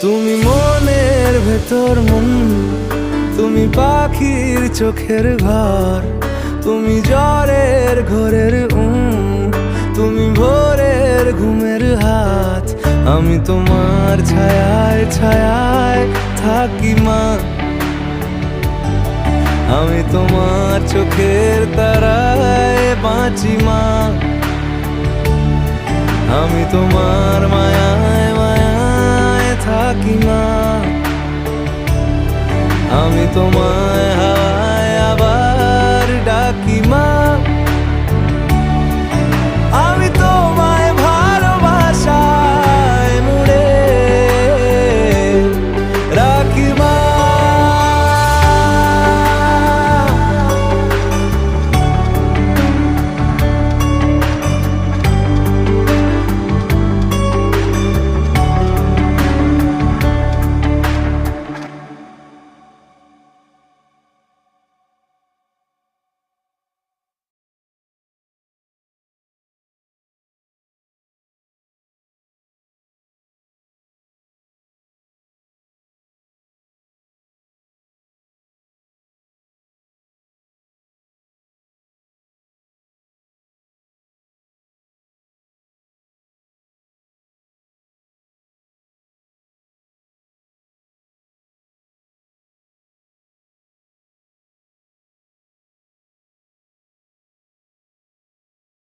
তুমি মনের ভেতর মন, তুমি পাখির চোখের ঘর, তুমি জ্বরের ঘোরের তুমি ভোরের ঘুমের হাত। আমি তোমার ছায়ায় ছায়ায় থাকি মা, আমি তোমার চোখের তারায় বাঁচি মা, আমি তোমার মায়ায় মায়ায় থাকি মা, আমি তোমায়